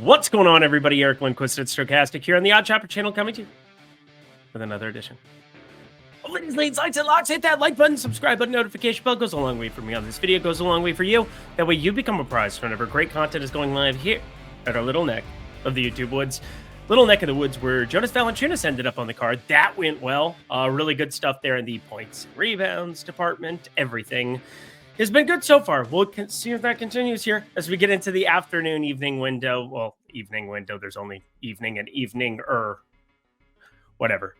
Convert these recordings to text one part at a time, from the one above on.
What's going on, everybody? Eric Lindquist at Stochastic here on the Odd Chopper channel, coming to you with another edition. Ladies, lights, and locks. Hit that like button, subscribe button, notification bell. Goes a long way for me on this video. Goes a long way for you. That way you become a prize whenever great content is going live here at our little neck of the YouTube woods. Little neck of the woods where Jonas Valanciunas ended up on the card. That went well. Really good stuff there in the points, rebounds department. Everything has been good so far. We'll see if that continues here as we get into the afternoon, evening window. Well, evening window. There's only evening and evening whatever.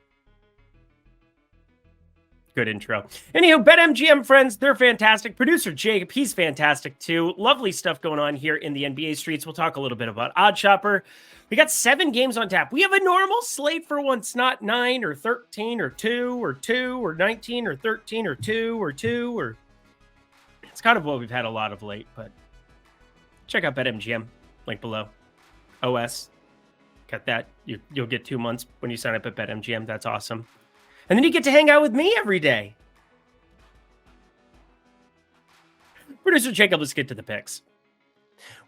Good intro. Anywho, BetMGM friends, they're fantastic. Producer Jacob, he's fantastic too. Lovely stuff going on here in the NBA streets. We'll talk a little bit about Odd Chopper. We got 7 games on tap. We have a normal slate for once, not 9 or 13 or 2 or 2 or 19 or 13 or 2 or 2 or... It's kind of what we've had a lot of late, but check out BetMGM. Link below. OS. Got that. You'll get 2 months when you sign up at BetMGM. That's awesome. And then you get to hang out with me every day. Producer Jacob, let's get to the picks.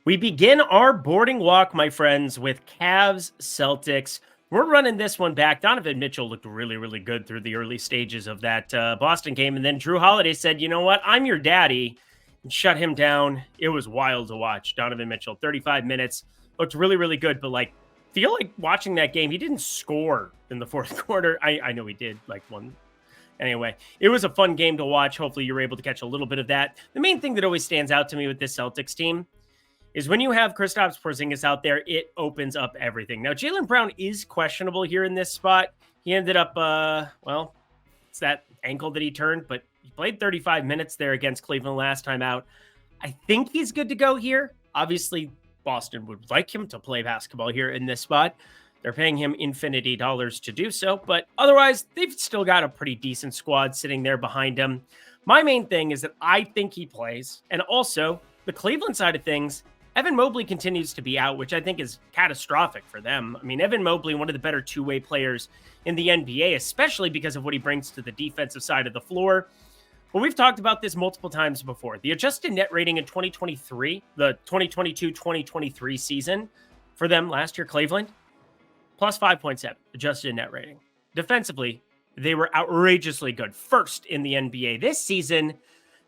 We begin our boarding walk, my friends, with Cavs Celtics. We're running this one back. Donovan Mitchell looked really, really good through the early stages of that Boston game. And then Drew Holiday said, you know what? I'm your daddy. And shut him down. It was wild to watch. Donovan Mitchell, 35 minutes. Looked really, really good. But feel like watching that game, he didn't score in the fourth quarter. I know he did, one. Anyway, it was a fun game to watch. Hopefully you were able to catch a little bit of that. The main thing that always stands out to me with this Celtics team is when you have Kristaps Porzingis out there, it opens up everything. Now, Jaylen Brown is questionable here in this spot. He ended up, it's that ankle that he turned, but he played 35 minutes there against Cleveland last time out. I think he's good to go here. Obviously, Boston would like him to play basketball here in this spot. They're paying him infinity dollars to do so, but otherwise, they've still got a pretty decent squad sitting there behind him. My main thing is that I think he plays, and also the Cleveland side of things, Evan Mobley continues to be out, which I think is catastrophic for them. I mean, Evan Mobley, one of the better two-way players in the NBA, especially because of what he brings to the defensive side of the floor. Well, we've talked about this multiple times before. The adjusted net rating in 2023, the 2022-2023 season for them last year, Cleveland, plus 5.7 adjusted net rating. Defensively, they were outrageously good. First in the NBA. This season,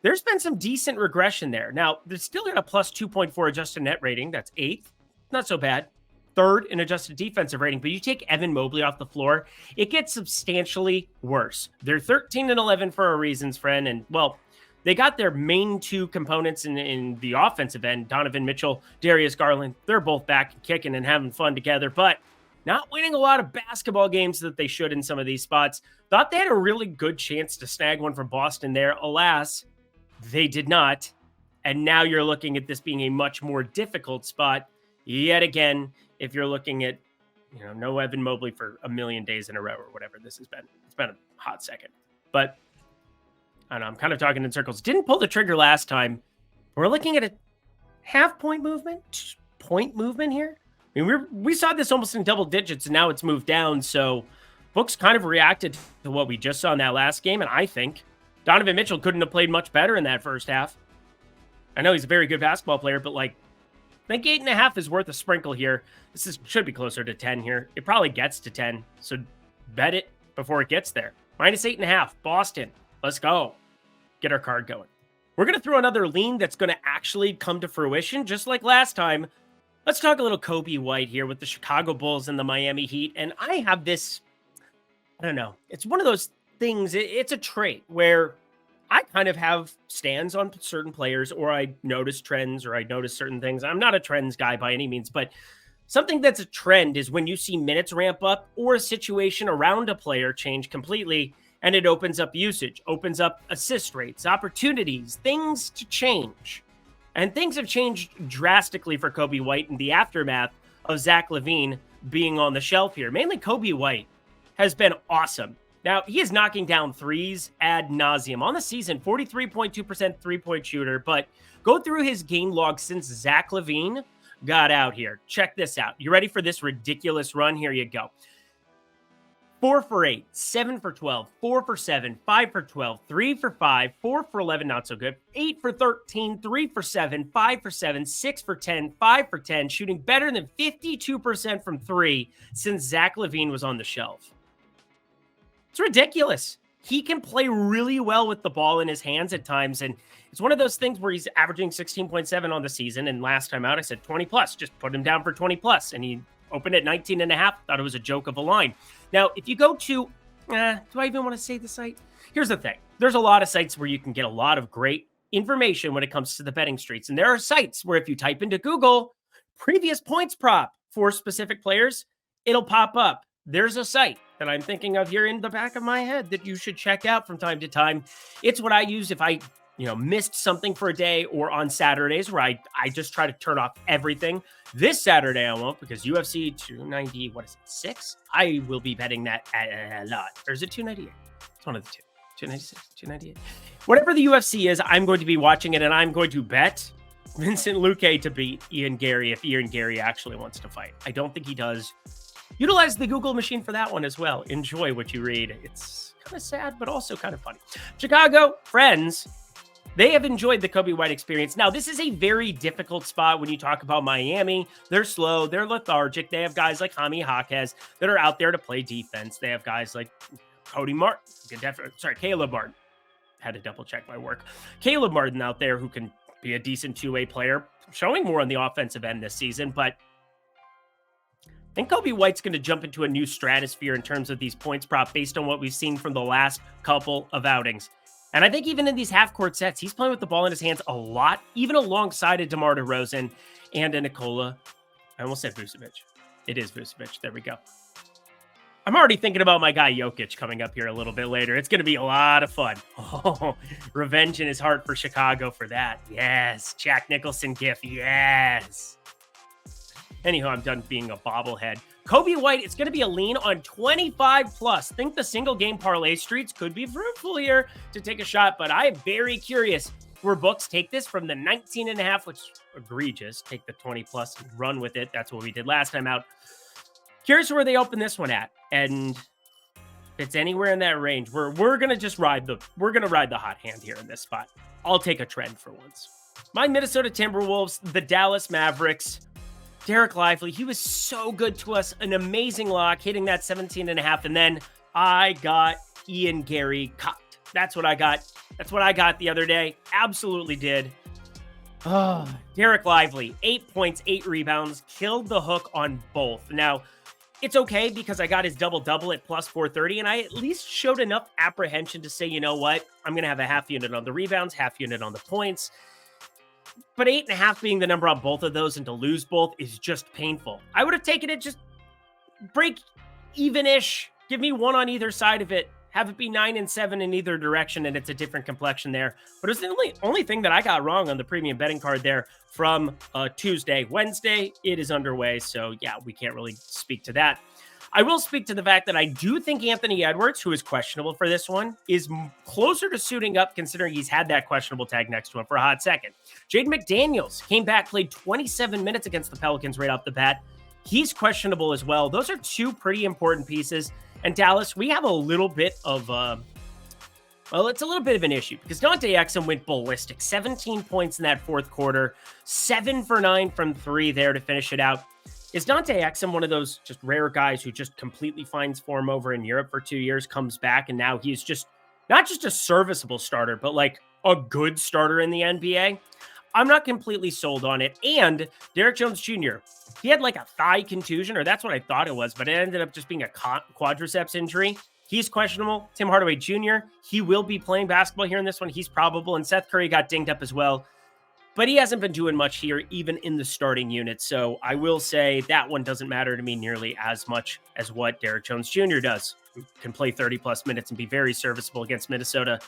there's been some decent regression there. Now, they're still got a plus 2.4 adjusted net rating. That's 8th. Not so bad. 3rd in adjusted defensive rating. But you take Evan Mobley off the floor, it gets substantially worse. They're 13 and 11 for a reasons, friend. And, well, they got their main 2 components in the offensive end, Donovan Mitchell, Darius Garland. They're both back and kicking and having fun together. But not winning a lot of basketball games that they should in some of these spots. Thought they had a really good chance to snag one from Boston there. Alas, they did not, and now you're looking at this being a much more difficult spot yet again if you're looking at, no Evan Mobley for a million days in a row or whatever this has been. It's been a hot second. But, I don't know, I'm kind of talking in circles. Didn't pull the trigger last time. We're looking at a half-point movement, point movement here. I mean, we saw this almost in double digits, and now it's moved down, so books kind of reacted to what we just saw in that last game, and I think Donovan Mitchell couldn't have played much better in that first half. I know he's a very good basketball player, but I think 8.5 is worth a sprinkle here. Should be closer to 10 here. It probably gets to 10, so bet it before it gets there. Minus 8.5, Boston. Let's go. Get our card going. We're going to throw another lean that's going to actually come to fruition, just like last time. Let's talk a little Kobe White here with the Chicago Bulls and the Miami Heat. And I have this, I don't know, it's one of those things, it's a trait where I kind of have stands on certain players, or I notice trends, or I notice certain things. I'm not a trends guy by any means, but something that's a trend is when you see minutes ramp up or a situation around a player change completely, and it opens up usage, opens up assist rates, opportunities, things to change. And things have changed drastically for Kobe White in the aftermath of Zach LaVine being on the shelf here. Mainly Kobe White has been awesome. Now, he is knocking down threes ad nauseum. On the season, 43.2% three-point shooter, but go through his game log since Zach LaVine got out here. Check this out. You ready for this ridiculous run? Here you go. 4 for 8, 7 for 12, 4 for 7, 5 for 12, 3 for 5, 4 for 11, not so good, 8 for 13, 3 for 7, 5 for 7, 6 for 10, 5 for 10, shooting better than 52% from 3 since Zach LaVine was on the shelf. It's ridiculous. He can play really well with the ball in his hands at times, and it's one of those things where he's averaging 16.7 on the season, and last time out I said 20 plus, just put him down for 20 plus, and he opened at 19 and a half. Thought it was a joke of a line. Now, if you go to, do I even want to say the site? Here's the thing. There's a lot of sites where you can get a lot of great information when it comes to the betting streets. And there are sites where if you type into Google previous points prop for specific players, it'll pop up. There's a site that I'm thinking of here in the back of my head that you should check out from time to time. It's what I use if I missed something for a day, or on Saturdays where I just try to turn off everything. This Saturday I won't, because UFC 290, 6? I will be betting that a lot. Or is it 298? It's one of the two. 296, 298. Whatever the UFC is, I'm going to be watching it, and I'm going to bet Vincent Luque to beat Ian Gary if Ian Gary actually wants to fight. I don't think he does. Utilize the Google machine for that one as well. Enjoy what you read. It's kind of sad, but also kind of funny. Chicago, friends, they have enjoyed the Coby White experience. Now, this is a very difficult spot when you talk about Miami. They're slow. They're lethargic. They have guys like Jaime Jaquez that are out there to play defense. They have guys like Caleb Martin. Had to double check my work. Caleb Martin out there who can be a decent two-way player, showing more on the offensive end this season. But I think Coby White's going to jump into a new stratosphere in terms of these points prop based on what we've seen from the last couple of outings. And I think even in these half-court sets, he's playing with the ball in his hands a lot, even alongside a DeMar DeRozan and a Nikola. I almost said Vucevic. It is Vucevic. There we go. I'm already thinking about my guy Jokic coming up here a little bit later. It's going to be a lot of fun. Oh, revenge in his heart for Chicago for that. Yes. Jack Nicholson gif. Yes. Anyhow, I'm done being a bobblehead. Coby White, it's going to be a lean on 25 plus. Think the single game parlay streets could be fruitful here to take a shot, but I am very curious where books take this from the 19 and a half, which is egregious. Take the 20 plus and run with it. That's what we did last time out. Curious where they open this one at. And if it's anywhere in that range, we're going to just ride the hot hand here in this spot. I'll take a trend for once. My Minnesota Timberwolves, the Dallas Mavericks. Derek Lively, he was so good to us. An amazing lock, hitting that 17 and a half. And then I got Ian Gary cocked. That's what I got. That's what I got the other day. Absolutely did. Oh, Derek Lively, 8 points, 8 rebounds, killed the hook on both. Now, it's okay because I got his double-double at plus 430, and I at least showed enough apprehension to say, you know what? I'm going to have a half unit on the rebounds, half unit on the points. But 8.5 being the number on both of those, and to lose both is just painful. I would have taken it just break even-ish. Give me one on either side of it. Have it be 9 and 7 in either direction, and it's a different complexion there. But it's the only thing that I got wrong on the premium betting card there from Tuesday. Wednesday, it is underway, so yeah, we can't really speak to that. I will speak to the fact that I do think Anthony Edwards, who is questionable for this one, is closer to suiting up considering he's had that questionable tag next to him for a hot second. Jaden McDaniels came back, played 27 minutes against the Pelicans right off the bat. He's questionable as well. Those are two pretty important pieces. And Dallas, we have a little bit of, it's a little bit of an issue because Dante Exum went ballistic. 17 points in that fourth quarter, 7 for 9 from 3 there to finish it out. Is Dante Exum one of those just rare guys who just completely finds form over in Europe for 2 years, comes back, and now he's just not just a serviceable starter, but like a good starter in the NBA? I'm not completely sold on it. And Derek Jones Jr., he had like a thigh contusion, or that's what I thought it was, but it ended up just being a quadriceps injury. He's questionable. Tim Hardaway Jr., he will be playing basketball here in this one. He's probable. And Seth Curry got dinged up as well. But he hasn't been doing much here, even in the starting unit. So I will say that one doesn't matter to me nearly as much as what Derek Jones Jr. does, who can play 30-plus minutes and be very serviceable against Minnesota.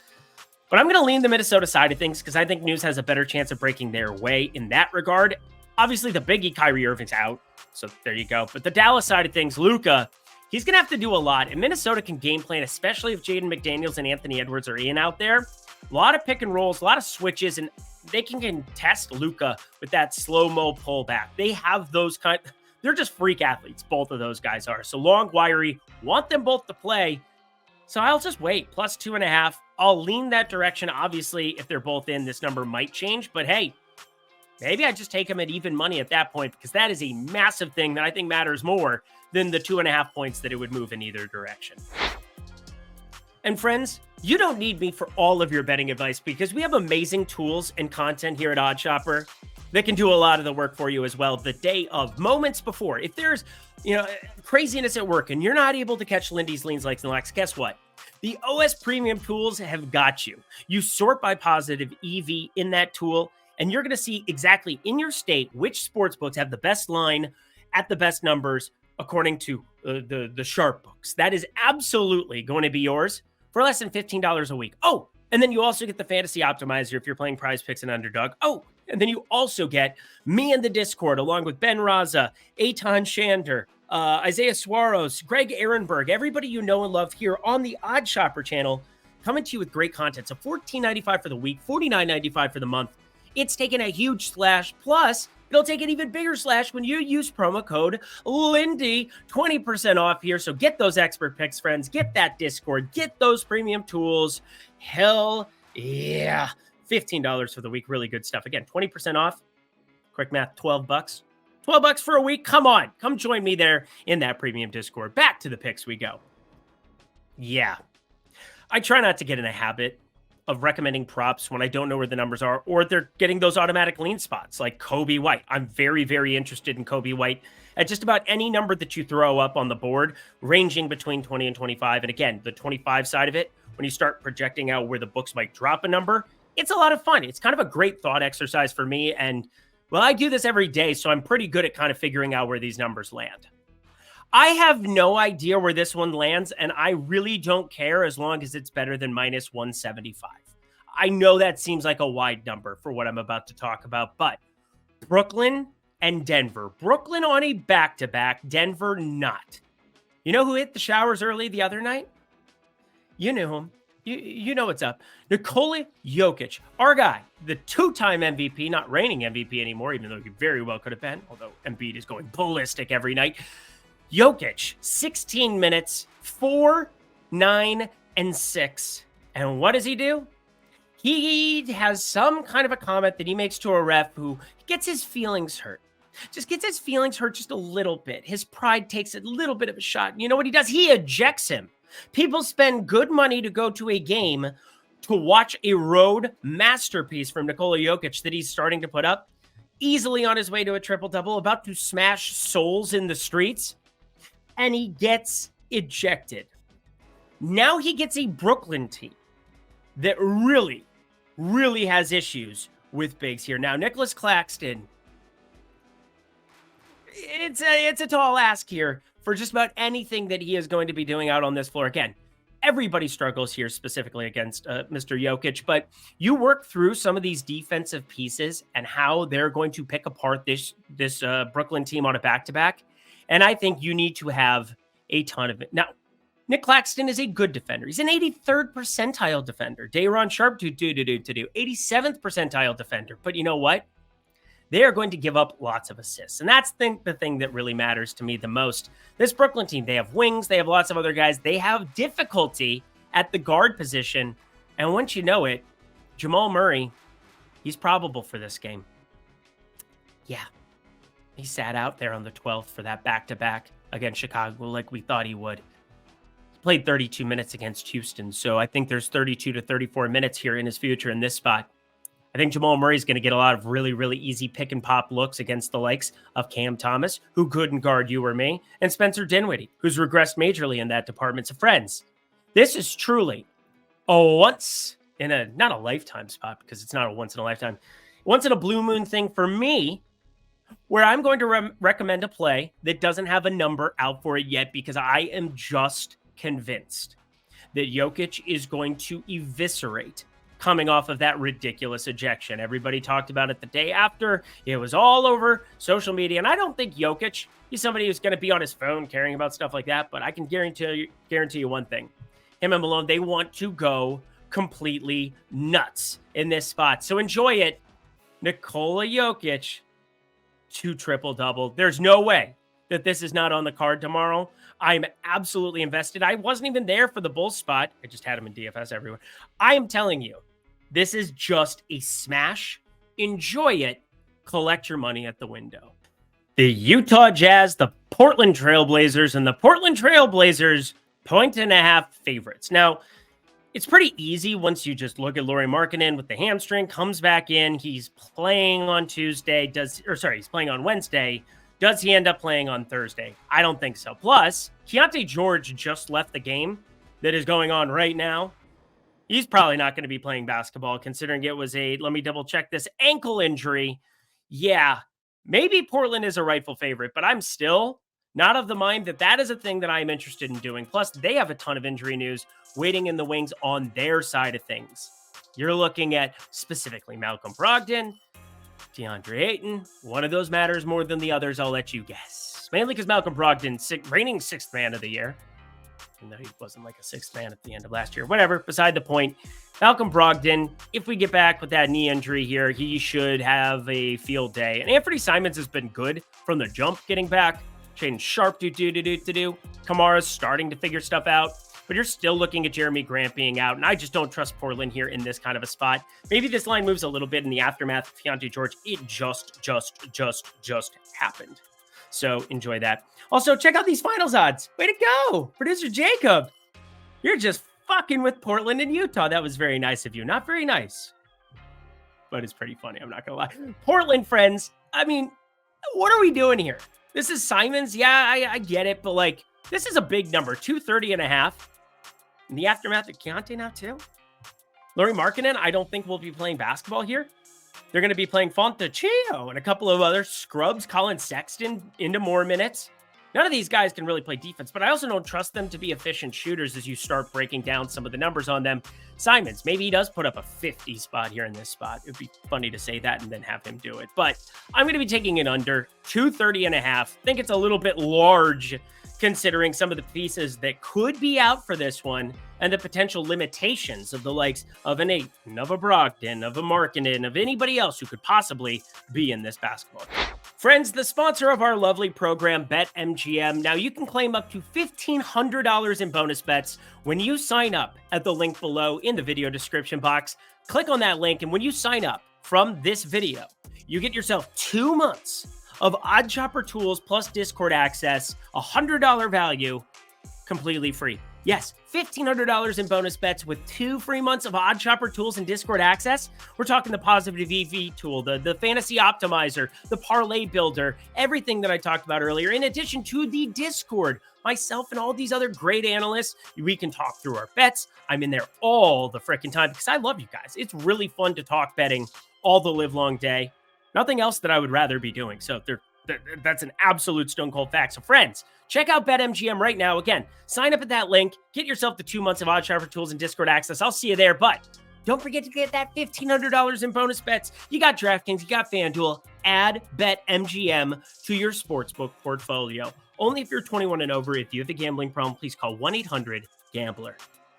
But I'm going to lean the Minnesota side of things because I think News has a better chance of breaking their way in that regard. Obviously, the biggie, Kyrie Irving's out. So there you go. But the Dallas side of things, Luka, he's going to have to do a lot. And Minnesota can game plan, especially if Jaden McDaniels and Anthony Edwards are in out there. A lot of pick and rolls, a lot of switches, and they can contest Luka with that slow-mo pullback. They have those They're just freak athletes. Both of those guys are. So long, wiry, want them both to play. So I'll just wait. Plus 2.5. I'll lean that direction. Obviously, if they're both in, this number might change. But hey, maybe I just take them at even money at that point, because that is a massive thing that I think matters more than the 2.5 points that it would move in either direction. And friends, you don't need me for all of your betting advice, because we have amazing tools and content here at OddsShopper that can do a lot of the work for you as well. The day of, moments before, if there's craziness at work and you're not able to catch Lindy's leans, likes, and locks, guess what? The OS Premium tools have got you. You sort by positive EV in that tool, and you're going to see exactly in your state which sportsbooks have the best line at the best numbers according to the sharp books. That is absolutely going to be yours for less than $15 a week. Oh, and then you also get the Fantasy Optimizer if you're playing Prize Picks and Underdog. Oh, and then you also get me in the Discord, along with Ben Raza, Eitan Shander, Isaiah Suarez, Greg Ehrenberg, everybody you know and love here on the OddsShopper channel, coming to you with great content. So $14.95 for the week, $49.95 for the month. It's taken a huge slash. Plus, it'll take an even bigger slash when you use promo code Lindy, 20% off here. So get those expert picks, friends. Get that Discord. Get those premium tools. Hell yeah. $15 for the week. Really good stuff. Again, 20% off. Quick math, $12. $12 for a week. Come on. Come join me there in that premium Discord. Back to the picks we go. Yeah. I try not to get in a habit of recommending props when I don't know where the numbers are, or they're getting those automatic lean spots like Kobe White. I'm very, very interested in Kobe White at just about any number that you throw up on the board, ranging between 20 and 25. And again, the 25 side of it, when you start projecting out where the books might drop a number, it's a lot of fun. It's kind of a great thought exercise for me. And well, I do this every day, so I'm pretty good at kind of figuring out where these numbers land. I have no idea where this one lands, and I really don't care as long as it's better than minus 175. I know that seems like a wide number for what I'm about to talk about, but Brooklyn and Denver. Brooklyn on a back-to-back, Denver not. You know who hit the showers early the other night? You knew him. You know what's up. Nikola Jokic, our guy, the two-time MVP, not reigning MVP anymore, even though he very well could have been, although Embiid is going ballistic every night. Jokic, 16 minutes, 4, 9, and 6. And what does he do? He has some kind of a comment that he makes to a ref who gets his feelings hurt. Just gets his feelings hurt just a little bit. His pride takes a little bit of a shot. You know what he does? He ejects him. People spend good money to go to a game to watch a road masterpiece from Nikola Jokic that he's starting to put up, easily on his way to a triple-double, about to smash souls in the streets, and he gets ejected. Now he gets a Brooklyn team that really, really has issues with bigs here. Now, Nicholas Claxton, it's a tall ask here for just about anything that he is going to be doing out on this floor. Again, everybody struggles here specifically against Mr. Jokic, but you work through some of these defensive pieces and how they're going to pick apart this Brooklyn team on a back-to-back, and I think you need to have a ton of it. Now, Nick Claxton is a good defender. He's an 83rd percentile defender. Day'Ron Sharpe, 87th percentile defender. But you know what? They are going to give up lots of assists. And that's the thing that really matters to me the most. This Brooklyn team, they have wings. They have lots of other guys. They have difficulty at the guard position. And once you know it, Jamal Murray, he's probable for this game. Yeah. He sat out there on the 12th for that back-to-back against Chicago like we thought he would. He played 32 minutes against Houston. So I think there's 32 to 34 minutes here in his future in this spot. I think Jamal Murray's going to get a lot of really, really easy pick and pop looks against the likes of Cam Thomas, who couldn't guard you or me, and Spencer Dinwiddie, who's regressed majorly in that department. So friends, this is truly a once in a, not a lifetime spot, because it's not a once in a lifetime, once in a blue moon thing for me, where I'm going to recommend a play that doesn't have a number out for it yet, because I am just convinced that Jokic is going to eviscerate coming off of that ridiculous ejection. Everybody talked about it the day after. It was all over social media. And I don't think Jokic, he's somebody who's going to be on his phone caring about stuff like that. But I can guarantee you one thing. Him and Malone, they want to go completely nuts in this spot. So enjoy it. Nikola Jokic, 2 triple-double. There's no way that this is not on the card tomorrow. I'm absolutely invested. I wasn't even there for the Bulls spot. I just had them in DFS everywhere. I am telling you, this is just a smash. Enjoy it. Collect your money at the window. The Utah Jazz, the Portland Trailblazers, and the Portland Trailblazers 1.5 favorites. Now, it's pretty easy once you just look at Lauri Markkanen with the hamstring, comes back in. He's playing on Tuesday. He's playing on Wednesday. Does he end up playing on Thursday? I don't think so. Plus, Keontae George just left the game that is going on right now. He's probably not going to be playing basketball, considering it was let me double check this, ankle injury. Yeah, maybe Portland is a rightful favorite, but I'm still not of the mind that is a thing that I'm interested in doing. Plus, they have a ton of injury news waiting in the wings on their side of things. You're looking at specifically Malcolm Brogdon, DeAndre Ayton. One of those matters more than the others, I'll let you guess. Mainly because Malcolm Brogdon, reigning 6th man of the year. Even though he wasn't like a 6th man at the end of last year. Whatever, beside the point. Malcolm Brogdon, if we get back with that knee injury here, he should have a field day. And Anthony Simons has been good from the jump getting back. Shaden Sharp, Kamara's starting to figure stuff out. But you're still looking at Jeremy Grant being out, and I just don't trust Portland here in this kind of a spot. Maybe this line moves a little bit in the aftermath of Keontae George. It just happened. So enjoy that. Also, check out these finals odds. Way to go, producer Jacob. You're just fucking with Portland and Utah. That was very nice of you. Not very nice, but it's pretty funny. I'm not going to lie. Portland friends, I mean, what are we doing here? This is Simons. Yeah, I get it, but like, this is a big number, 230.5. In the aftermath of Keontae now too. Lauri Markkanen, I don't think will be playing basketball here. They're going to be playing Fontecchio and a couple of other scrubs, Colin Sexton into more minutes. None of these guys can really play defense, but I also don't trust them to be efficient shooters as you start breaking down some of the numbers on them. Simons, maybe he does put up a 50 spot here in this spot. It'd be funny to say that and then have him do it. But I'm going to be taking it under 230.5. I think it's a little bit large considering some of the pieces that could be out for this one and the potential limitations of the likes of an Ayton, of a Brogdon, of a Markkanen, of anybody else who could possibly be in this basketball game. Friends, the sponsor of our lovely program, BetMGM. Now you can claim up to $1,500 in bonus bets when you sign up at the link below in the video description box. Click on that link, and when you sign up from this video, you get yourself 2 months of Odd Chopper tools plus Discord access, $100 value, completely free. Yes, $1,500 in bonus bets with 2 free months of Odd Chopper tools and Discord access. We're talking the Positive EV tool, the Fantasy Optimizer, the Parlay Builder, everything that I talked about earlier, in addition to the Discord. Myself and all these other great analysts, we can talk through our bets. I'm in there all the freaking time because I love you guys. It's really fun to talk betting all the live long day. Nothing else that I would rather be doing. So that's an absolute stone cold fact. So friends, check out BetMGM right now. Again, sign up at that link. Get yourself the 2 months of Odd Sharper tools and Discord access. I'll see you there. But don't forget to get that $1,500 in bonus bets. You got DraftKings, you got FanDuel. Add BetMGM to your sportsbook portfolio. Only if you're 21 and over. If you have a gambling problem, please call 1-800-GAMBLER.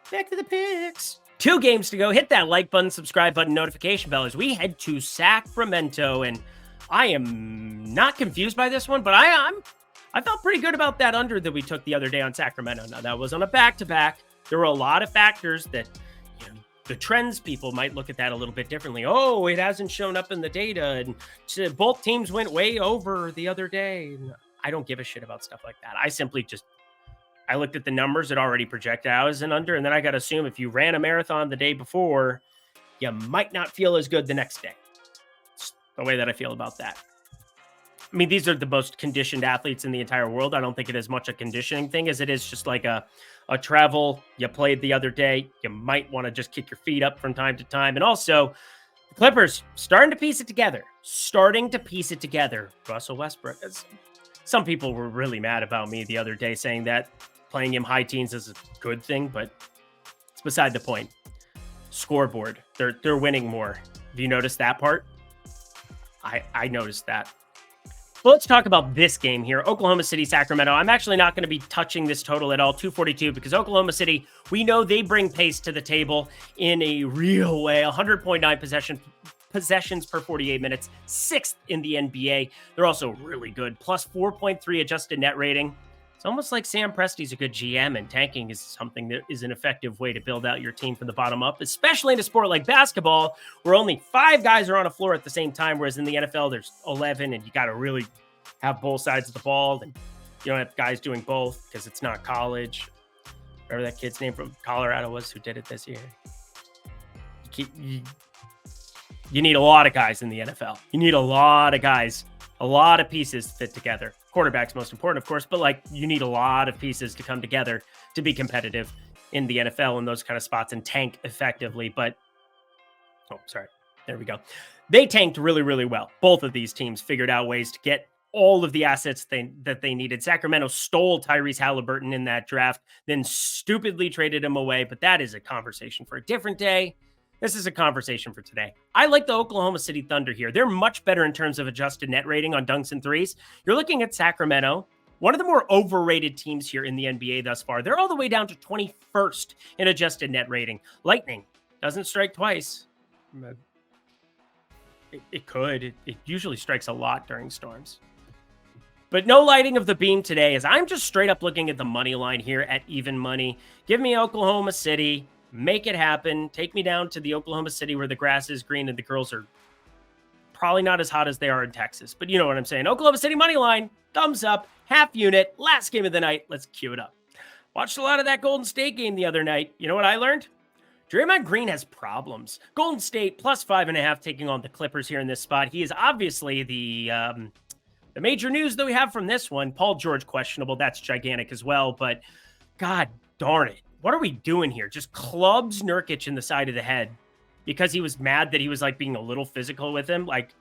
Back to the picks. 2 games to go. Hit that like button, subscribe button, notification bell as we head to Sacramento. And I am not confused by this one, but I felt pretty good about that under that we took the other day on Sacramento. Now, that was on a back-to-back. There were a lot of factors that, the trends people might look at that a little bit differently. Oh, it hasn't shown up in the data, and both teams went way over the other day. I don't give a shit about stuff like that. I simply I looked at the numbers that already projected I was an under, and then I got to assume if you ran a marathon the day before, you might not feel as good the next day. It's the way that I feel about that. I mean, these are the most conditioned athletes in the entire world. I don't think it is much a conditioning thing as it is just like a travel. You played the other day. You might want to just kick your feet up from time to time. And also, the Clippers starting to piece it together. Russell Westbrook. Some people were really mad about me the other day saying that playing him high teens is a good thing, but it's beside the point. Scoreboard. They're winning more. Have you noticed that part? I noticed that. Well, let's talk about this game here. Oklahoma City, Sacramento. I'm actually not going to be touching this total at all, 242, because Oklahoma City, we know they bring pace to the table in a real way. 100.9 possessions per 48 minutes, 6th in the NBA. They're also really good, plus 4.3 adjusted net rating. It's almost like Sam Presti's a good GM, and tanking is something that is an effective way to build out your team from the bottom up, especially in a sport like basketball, where only 5 guys are on a floor at the same time, whereas in the NFL, there's 11, and you got to really have both sides of the ball, and you don't have guys doing both because it's not college. Whatever that kid's name from Colorado was who did it this year. You need a lot of guys in the NFL. You need a lot of guys, a lot of pieces to fit together. Quarterback's most important, of course, but like you need a lot of pieces to come together to be competitive in the NFL in those kind of spots and tank effectively. But, there we go. They tanked really, really well. Both of these teams figured out ways to get all of the assets that they needed. Sacramento stole Tyrese Halliburton in that draft, then stupidly traded him away. But that is a conversation for a different day. This is a conversation for today. I like the Oklahoma City Thunder here. They're much better in terms of adjusted net rating on dunks and threes. You're looking at Sacramento, one of the more overrated teams here in the NBA thus far. They're all the way down to 21st in adjusted net rating. Lightning doesn't strike twice. It could. It usually strikes a lot during storms. But no lighting of the beam today, as I'm just straight up looking at the money line here at even money. Give me Oklahoma City. Make it happen. Take me down to the Oklahoma City where the grass is green and the girls are probably not as hot as they are in Texas. But you know what I'm saying. Oklahoma City money line, thumbs up, half unit, last game of the night. Let's cue it up. Watched a lot of that Golden State game the other night. You know what I learned? Draymond Green has problems. Golden State plus 5.5 taking on the Clippers here in this spot. He is obviously the major news that we have from this one. Paul George questionable. That's gigantic as well. But God darn it. What are we doing here? Just clubs Nurkic in the side of the head because he was mad that he was like being a little physical with him. Like,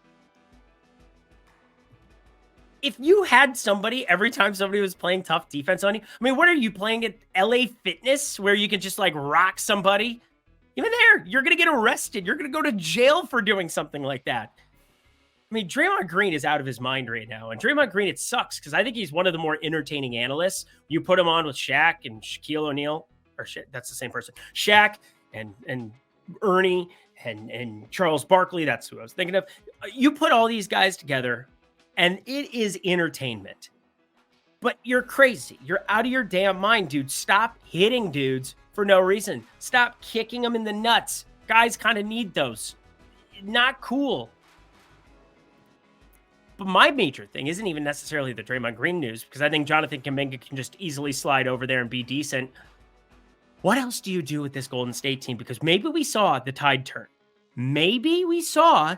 if you had somebody every time somebody was playing tough defense on you, I mean, what are you playing at LA Fitness where you can just like rock somebody? Even there, you're going to get arrested. You're going to go to jail for doing something like that. I mean, Draymond Green is out of his mind right now. And Draymond Green, it sucks because I think he's one of the more entertaining analysts. You put him on with Shaq and Shaquille O'Neal. Or shit, that's the same person. Shaq and Ernie and Charles Barkley. That's who I was thinking of. You put all these guys together, and it is entertainment. But you're crazy. You're out of your damn mind, dude. Stop hitting dudes for no reason. Stop kicking them in the nuts. Guys kind of need those. Not cool. But my major thing isn't even necessarily the Draymond Green news, because I think Jonathan Kuminga can just easily slide over there and be decent. What else do you do with this Golden State team? Because maybe we saw the tide turn. Maybe we saw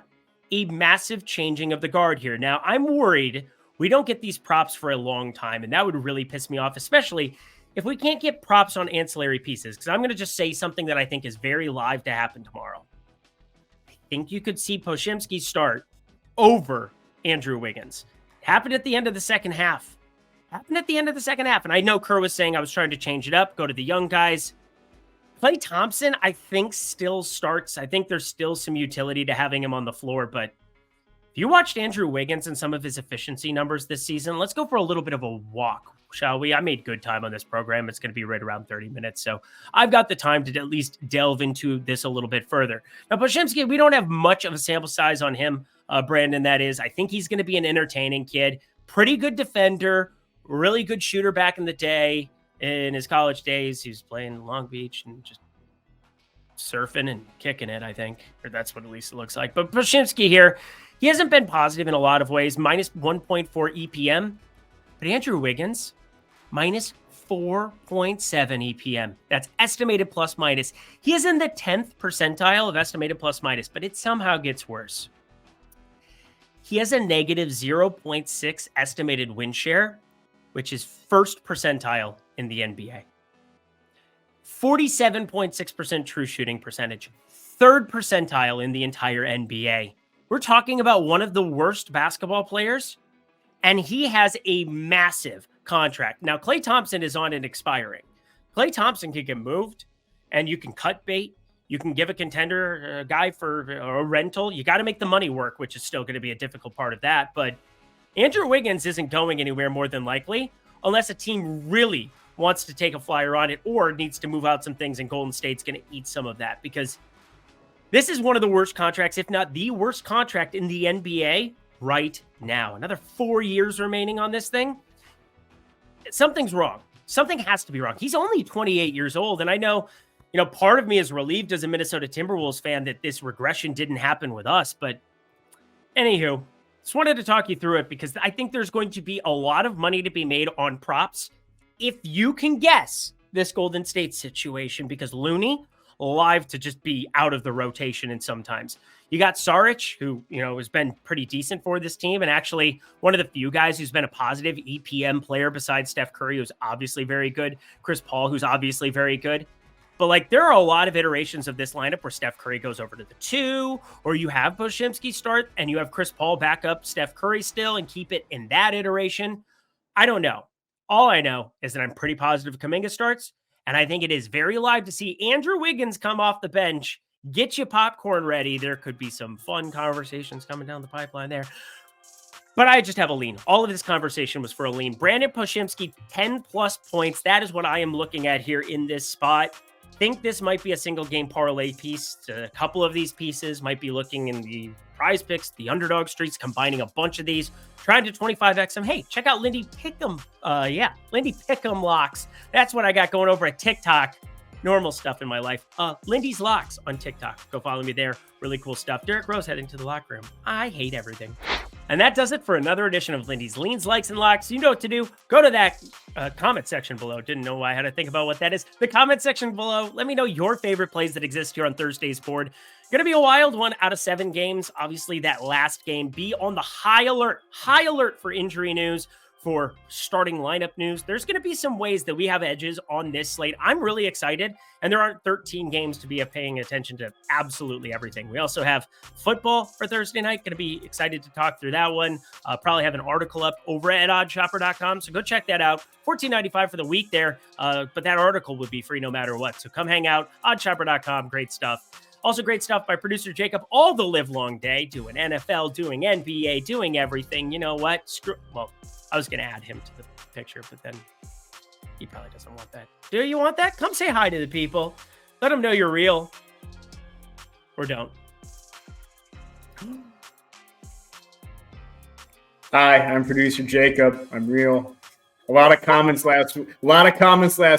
a massive changing of the guard here. Now, I'm worried we don't get these props for a long time, and that would really piss me off, especially if we can't get props on ancillary pieces, because I'm going to just say something that I think is very live to happen tomorrow. I think you could see Podziemski start over Andrew Wiggins. It happened at the end of the second half. And I know Kerr was saying I was trying to change it up, go to the young guys. Klay Thompson, I think, still starts. I think there's still some utility to having him on the floor. But if you watched Andrew Wiggins and some of his efficiency numbers this season, let's go for a little bit of a walk, shall we? I made good time on this program. It's going to be right around 30 minutes. So I've got the time to at least delve into this a little bit further. Now, Podziemski, we don't have much of a sample size on him, Brandon, that is. I think he's going to be an entertaining kid. Pretty good defender. Really good shooter back in the day. In his college days, he was playing Long Beach and just surfing and kicking it, I think. Or that's what at least it looks like. But Podziemski here, he hasn't been positive in a lot of ways. Minus 1.4 EPM. But Andrew Wiggins, minus 4.7 EPM. That's estimated plus minus. He is in the 10th percentile of estimated plus minus, but it somehow gets worse. He has a negative 0.6 estimated win share, which is first percentile in the NBA. 47.6% true shooting percentage, third percentile in the entire NBA. We're talking about one of the worst basketball players, and he has a massive contract. Now, Klay Thompson is on an expiring. Klay Thompson can get moved, and you can cut bait. You can give a contender a guy for a rental. You got to make the money work, which is still going to be a difficult part of that. But Andrew Wiggins isn't going anywhere more than likely unless a team really wants to take a flyer on it or needs to move out some things, and Golden State's going to eat some of that because This is one of the worst contracts, if not the worst contract in the NBA right now. Another 4 years remaining on this thing. Something's wrong. Something has to be wrong. He's only 28 years old. And I know, part of me is relieved as a Minnesota Timberwolves fan that this regression didn't happen with us. But anywho, just wanted to talk you through it because I think there's going to be a lot of money to be made on props if you can guess this Golden State situation, because Looney live to just be out of the rotation. And sometimes you got Saric, who, has been pretty decent for this team. And actually one of the few guys who's been a positive EPM player besides Steph Curry, who's obviously very good. Chris Paul, who's obviously very good. But there are a lot of iterations of this lineup where Steph Curry goes over to the 2, or you have Podziemski start and you have Chris Paul back up Steph Curry still and keep it in that iteration. I don't know. All I know is that I'm pretty positive Kuminga starts. And I think it is very live to see Andrew Wiggins come off the bench, get you popcorn ready. There could be some fun conversations coming down the pipeline there. But I just have a lean. All of this conversation was for a lean. Brandon Podziemski, 10+ points. That is what I am looking at here in this spot. Think this might be a single game parlay piece. A couple of these pieces might be looking in the prize picks, the underdog streets, combining a bunch of these, trying to 25x them. Hey, check out Lindy Pick'em. Lindy Pick'em locks. That's what I got going over at TikTok. Normal stuff in my life. Lindy's Locks on TikTok. Go follow me there. Really cool stuff. Derrick Rose heading to the locker room. I hate everything. And that does it for another edition of Lindy's Leans, Likes, and Locks. You know what to do. Go to that comment section below. Didn't know why I had to think about what that is. The comment section below. Let me know your favorite plays that exist here on Thursday's board. Going to be a wild one out of 7 games. Obviously, that last game. Be on the high alert for injury news, for starting lineup news. There's going to be some ways that we have edges on this slate. I'm really excited, and there aren't 13 games to be paying attention to absolutely everything. We also have football for Thursday night. Going to be excited to talk through that one. Probably have an article up over at oddshopper.com, so go check that out. $14.95 for the week there, but that article would be free no matter what. So come hang out, oddshopper.com. Great stuff. Also great stuff by producer Jacob all the live long day, doing NFL, doing NBA, doing everything. You know what? I was going to add him to the picture, but then he probably doesn't want that. Do you want that? Come say hi to the people. Let them know you're real. Or don't. Hi, I'm producer Jacob. I'm real. A lot of comments last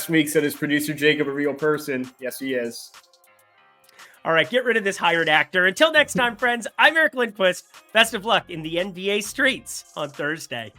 week said, is producer Jacob a real person? Yes, he is. All right, get rid of this hired actor. Until next time, friends, I'm Eric Lindquist. Best of luck in the NBA streets on Thursday.